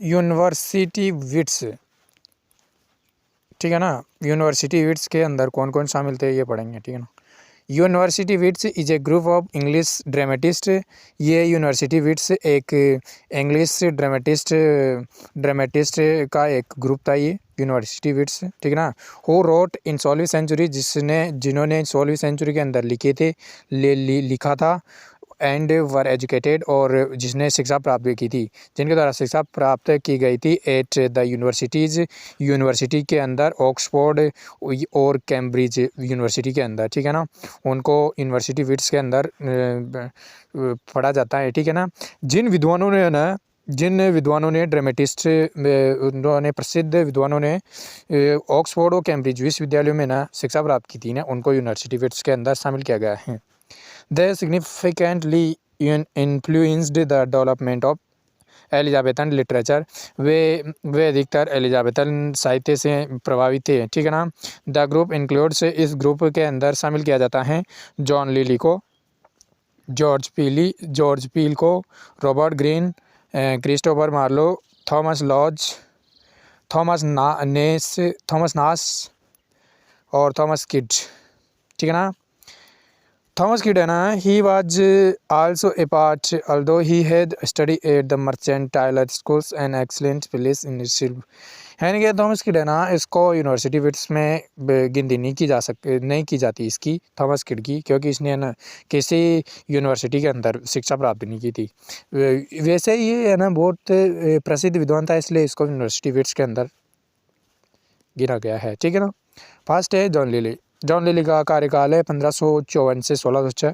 University wits, ठीक है ना। यूनिवर्सिटी विट्स के अंदर कौन कौन शामिल थे ये पढ़ेंगे, ठीक है ना। University wits is a group of English dramatist. ये यूनिवर्सिटी विट्स एक इंग्लिश ड्रामेटिस्ट का एक ग्रुप था ये यूनिवर्सिटी विट्स, ठीक है ना। हु रोट इन 16वीं सेंचुरी, जिन्होंने 16वीं सेंचुरी के अंदर लिखे थे, लिखा था। एंड वर एजुकेटेड, और जिसने शिक्षा प्राप्त की थी, जिनके द्वारा शिक्षा प्राप्त की गई थी एट द यूनिवर्सिटीज़, यूनिवर्सिटी के अंदर, ऑक्सफोर्ड और कैम्ब्रिज यूनिवर्सिटी के अंदर, ठीक है ना। उनको यूनिवर्सिटी विट्स के अंदर पढ़ा जाता है, ठीक है ना। जिन विद्वानों ने ड्रामेटिस्ट, उन्होंने प्रसिद्ध विद्वानों ने ऑक्सफोर्ड और कैम्ब्रिज विश्वविद्यालयों में ना शिक्षा प्राप्त की थी ना, उनको यूनिवर्सिटी विट्स के अंदर शामिल किया गया है। They significantly influenced the development of Elizabethan literature. वे अधिकतर एलिजाबेथन साहित्य से प्रभावित थे, ठीक है ना। द ग्रुप इंक्लूड्स, इस ग्रुप के अंदर शामिल किया जाता है जॉन लिली को, जॉर्ज पील को, Robert Greene, Christopher Marlowe, Thomas Lodge, Thomas Nashe और थॉमस किड, ठीक है ना। थॉमस किड है ना, he was also a part, although he had study at the mercantile schools and excellent place in सिल्व। यानी कि थॉमस किड है ना, इसको यूनिवर्सिटी विट्स में गिनती नहीं की जाती इसकी, थॉमस किड की, क्योंकि इसने ना किसी यूनिवर्सिटी के अंदर शिक्षा प्राप्त नहीं की थी। वैसे ये है ना बहुत प्रसिद्ध विद्वान था, इसलिए इसको यूनिवर्सिटी विट्स के अंदर गिना गया है, ठीक है ना। फर्स्ट है जॉन लिली। जॉन लिली का कार्यकाल है 1554 से 1606।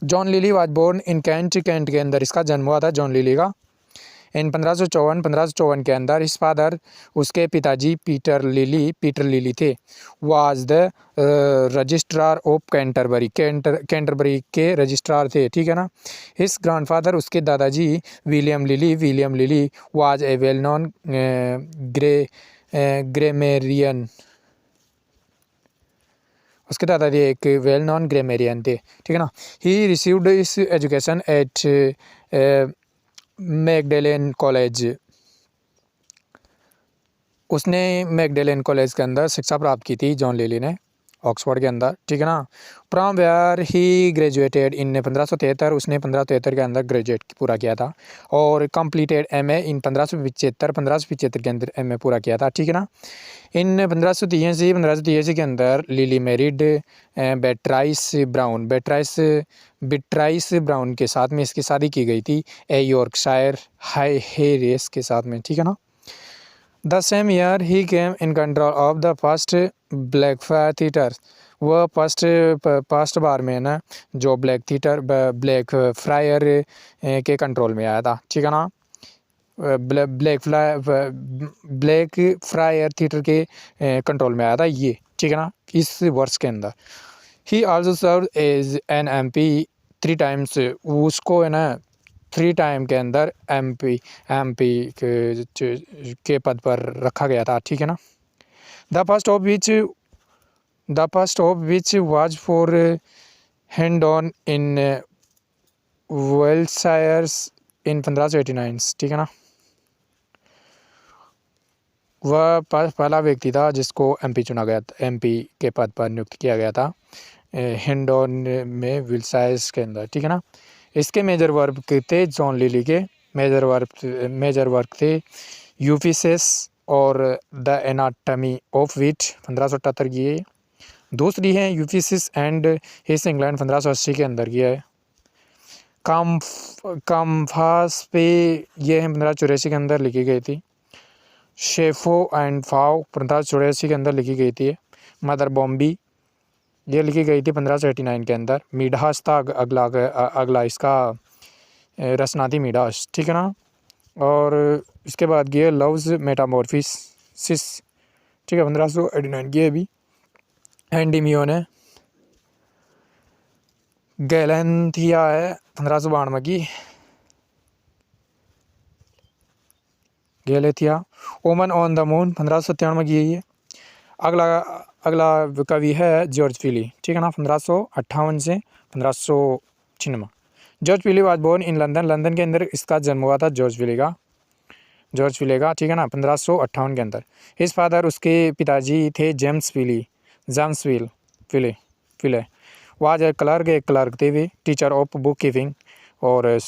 John Lyly was born in Kent के अंदर इसका जन्म हुआ था जॉन लिली का इन 1554 के अंदर। इस फादर, उसके पिताजी पीटर लिली थे, was the registrar of Canterbury के रजिस्ट्रार थे, ठीक है ना। हिस ग्रैंडफादर, उसके दादाजी William lily was a well known grammarian, उसके दादाजी एक वेल नोन ग्रामेरियन थे, ठीक है ना। He received his education at Magdalen College, उसने मैगडेलेन कॉलेज के अंदर शिक्षा प्राप्त की थी जॉन लिली ने, ऑक्सफोर्ड के अंदर, ठीक है ना। From where he graduated in 1573, उसने 1573 के अंदर ग्रेजुएट पूरा किया था, और कंप्लीटेड एमए इन 1575 के अंदर एमए पूरा किया था, ठीक है ना। इन 1583 के अंदर लिली मैरिड बेट्राइस ब्राउन के साथ में इसकी शादी की गई थी, ए यॉर्कशायर हाईरेस के साथ में, ठीक है ना। The same year he came in control of the first Blackfriar theatre, वह फर्स्ट बार में ना जो ब्लैक फ्रायर के कंट्रोल में आया था, ठीक है ना। ब्लैक फ्रायर थिएटर के कंट्रोल में आया था ये, ठीक है ना, इस वर्ष के अंदर। He also serve as an MP 3 times, उसको है ना 3 टाइम के अंदर MP के पद पर रखा गया था, ठीक है ना। The first of which was for Hendon in Wiltshire's in 1589, ठीक है ना। वह पहला व्यक्ति था जिसको MP चुना गया था, MP के पद पर नियुक्त किया गया था हेंडॉन में विल्सायर्स के अंदर, ठीक है ना। इसके मेजर वर्क थे जॉन लिली के, मेजर वर्क थे यूफिसिस और द एनाटमी ऑफ विट 1578 की है। दूसरी है यूफिसिस एंड हिज इंग्लैंड 1580 के अंदर की है। कामफास पे ये है 1584 के अंदर लिखी गई थी। शेफो एंड फाव 1584 के अंदर लिखी गई थी। मदर बॉम्बी ये लिखी गई थी 1589 के अंदर। मीडास था अगला इसका रचना थी मीडास, ठीक है ना। और इसके बाद की है लव्स मेटामॉर्फिसिस, ठीक है, 1589 की है भी। एंडीमियो ने गैलेंथिया है 1592 की, गैलेथिया। ओमन ऑन द मून 1597 की है ये। अगला कवि है जॉर्ज फिली, ठीक है ना, 1558 से 1596। George Peele was born in London के अंदर इसका जन्म हुआ था जॉर्ज फिली का। जॉर्ज विले का, ठीक है ना, 1558 के अंदर। हिज फादर, उसके पिताजी थे James Wiley was a clerk थे वे, टीचर ऑफ बुक कीपिंग और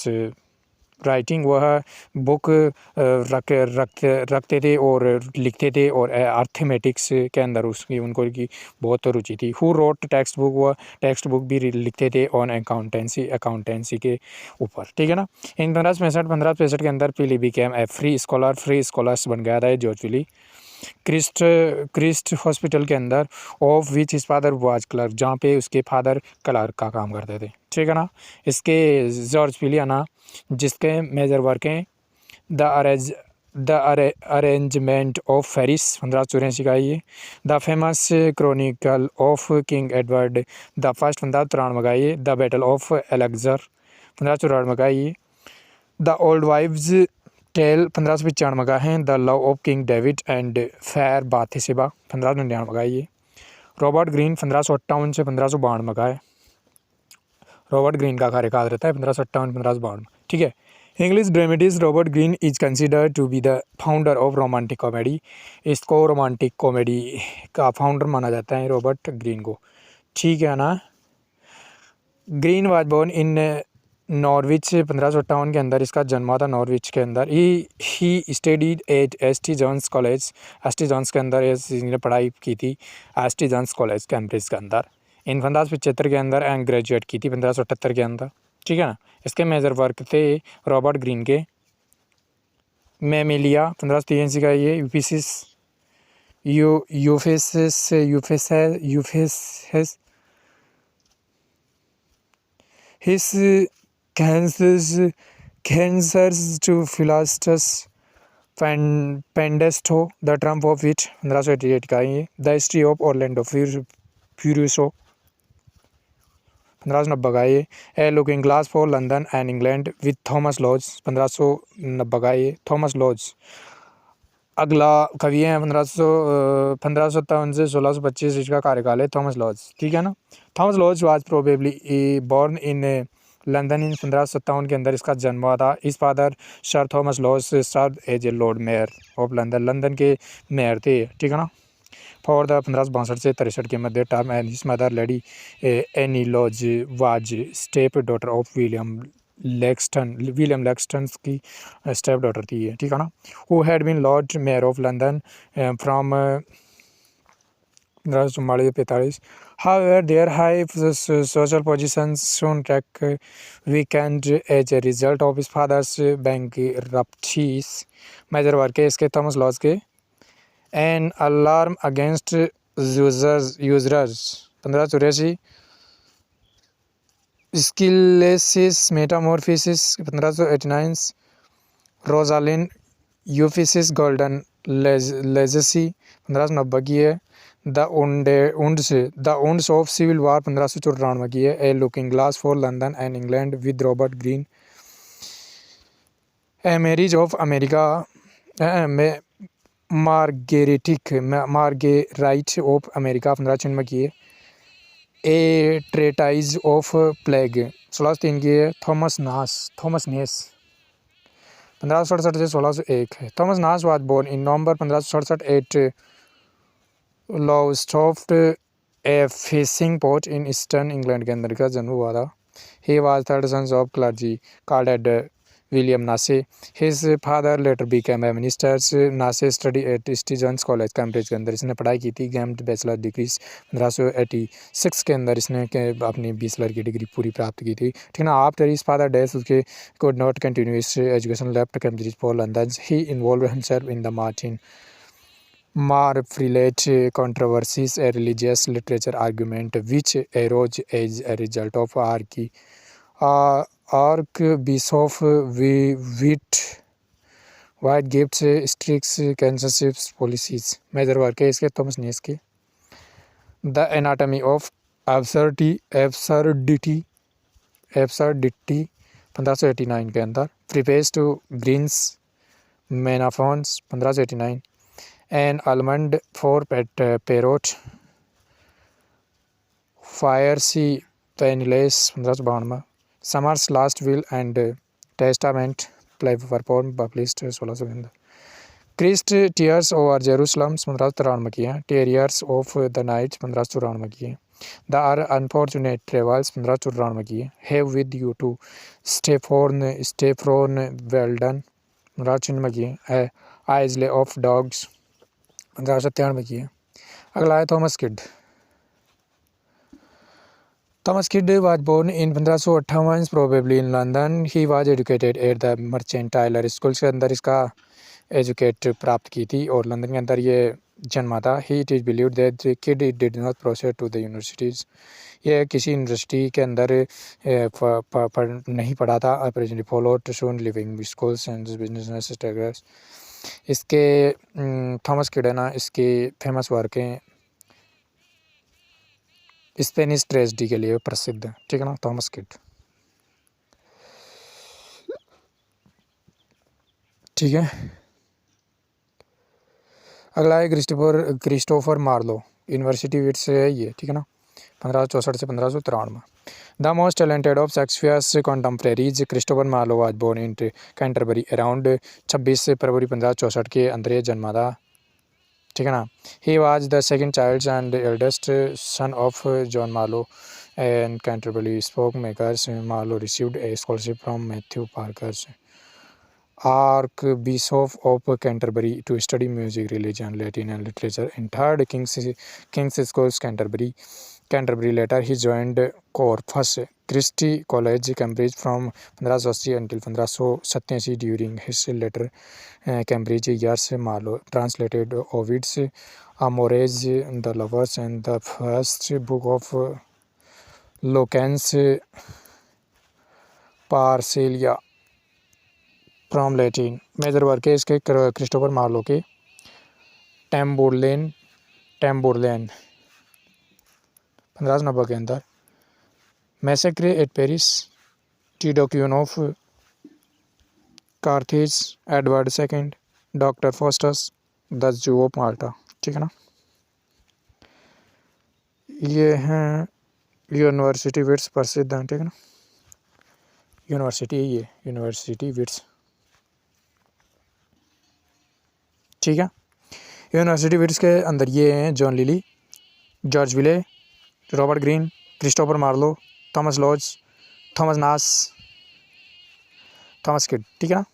राइटिंग, वह बुक रखते थे और लिखते थे, और अर्थमेटिक्स के अंदर उसकी उनको की बहुत रुचि थी। हु रोट टेक्स्ट बुक, वह टेक्स्ट बुक भी लिखते थे ऑन अकाउंटेंसी के ऊपर, ठीक है ना। इन 1565 के अंदर पीली बिकेम ए फ्री स्कॉलर्स बन गया था जॉर्ज विली। क्रिस्ट हॉस्पिटल के अंदर, of which his father was clerk, जहाँ पे उसके फादर क्लर्क का काम करते थे, ठीक है ना। इसके जॉर्ज विलियना जिसके मेजर वर्क हैं द अरेंजमेंट ऑफ फेरिस 1584 का ये, the famous Chronicle of king Edward the first 1593 का ये, द बैटल ऑफ एलेक्जर 1594 का ये, द ओल्ड वाइव्स टेल 1595 का है, the love of King David and fair Bathsheba 1599 का ये, रॉबर्ट ग्रीन 1558 से 1592 का है। रॉबर्ट ग्रीन का कार्यकाल रहता है 1558-1592, ठीक है। English dramatist Robert Greene is considered to be the founder of romantic comedy, इसको रोमांटिक कॉमेडी का फाउंडर माना जाता है रॉबर्ट ग्रीन को, ठीक है ना। Greene was born in Norwich 1558 के अंदर इसका जन्मा था नॉर्विच के अंदर। He studied at S T. John's college, S T. John's के अंदर इसने पढ़ाई की थी, एस.टी. जॉन्स कॉलेज कैम्ब्रिज के अंदर। इन 1575 के अंदर एंड ग्रेजुएट की थी 1578 के अंदर, ठीक है ना। इसके मेजर वर्क थे रॉबर्ट ग्रीन के मेमिलिया 1583 का ये, यूफिसिस his cancers to Philastus Pendesto, the trump of it 1588 का ये, the history of Orlando Furioso 1590 का ये, a looking glass for London and England with Thomas Lodge 1590 का ये, थॉमस लॉज अगला कवि है 1557 से 1625 इसका कार्यकाल है थॉमस लॉज, ठीक है ना। Thomas Lodge was probably born in London in 1557 के अंदर इसका जन्म हुआ था। His father Sir Thomas Lodge serve as a lord mayor of London के मेयर थे, ठीक है ना, फॉर द 1562 से 63 के मध्य term, and his mother Lady Anne Lodge was stepdaughter of William Laxton की स्टेप डॉटर थी ये, ठीक है ना। Who had been lord mayor of London from 1545। However, their high social positions soon took weakened as a result of his father's bankruptcies. Major work है इसके Thomas Lodge के, an alarm against usurers 1584, Scylla's metamorphosis 1589, Rosalind Euphues golden legacy 1590 की है, the wounds of civil war 1594 की है, a looking glass for London and England with Robert Greene, a marriage of America Marguerite of America 1596 की है, ए ट्रेटाइज of plague 1603 की है, Thomas नेस 1567 से 1601 है। Thomas Nashe was born in November 1567 at Lowestoft a fishing port in eastern England के अंदर का जन्म हुआ था। He was third son of clergy called at William Nashe, his father later became a ministers. Nashe study at east John's College Cambridge के अंदर इसने पढ़ाई की थी, गेम्ड बैचलर डिग्रीज 1586 के अंदर इसने अपनी बैचलर की डिग्री पूरी प्राप्त की थी, ठीक है ना। आफ्टर हिज फादर डेथ उसके could not continue his education, left Cambridge for London. He involved himself in the Marfrilate controversies, a religious literature argument which arose as a result of Archbishop Whitegate's strict censorship policies. Major work है इसके Thomas नेस के, the anatomy of absurdity 1589 के अंदर, preface to Greene's Menaphon's 1589, an almond for parrot Pierce Penniless 1592, summer's last will and testament perform published 1600 के अंदर। Christ tears over Jerusalem 1593 की है। Terriers of the night 1594 की है। The are unfortunate travels 1594 की है। Have with you to Saffron Walden 1596 की है। आइजले ऑफ डॉग्स 1597 की है। अगला है Thomas kid. Thomas Kidd was born in 1558 probably in London. He was educated at the Mercantile School के अंदर इसका एजुकेट प्राप्त की थी और लंदन के अंदर ये जन्मा था। He it is believed that Kyd did not proceed to the universities. ये किसी यूनिवर्सिटी के अंदर नहीं पढ़ा था। Presently followed soon living schools and business studies. इसके थॉमस किड है ना, इसके फेमस वर्क हैं स्पेनिश ट्रेजेडी के लिए प्रसिद्ध है, ठीक है ना, थॉमस किड। ठीक है, अगला है क्रिस्टोफर मार्लो। यूनिवर्सिटी विट से है ये, ठीक है ना, 1564 से 1593। The most talented of Shakespeare's contemporaries Christopher Marlowe was born in Canterbury around 26 February 1564 के अंदर ये जन्मा था, ठीक है ना। He was the second child and eldest son of John Marlowe and Canterbury spoke makers. Marlowe received a scholarship from Matthew Parker's Archbishop of Canterbury to study music, religion, Latin and literature in Third King's Schools, Canterbury. Later he joined Corpus Christi College, Cambridge from 1580 until 1587. During his later Cambridge years, Marlowe translated Ovid's Amores, The Lovers, and the first book of Lucan's Pharsalia from Latin. Major work है इसके Christopher Marlowe के Tamburlaine 1590 के अंदर। Massacre at Paris, Dido Queen of Carthage, Edward second, doctor Faustus, the Jew of Malta, ठीक है ना। ये हैं यूनिवर्सिटी विट्स प्रसिद्ध हैं, ठीक है ना। यूनिवर्सिटी ये यूनिवर्सिटी विट्स, ठीक है। यूनिवर्सिटी विट्स के अंदर ये हैं John Lyly, George Peele, Robert Greene, Christopher Marlowe, Thomas Lodge, Thomas Nashe, Thomas Kyd, ठीक है ना।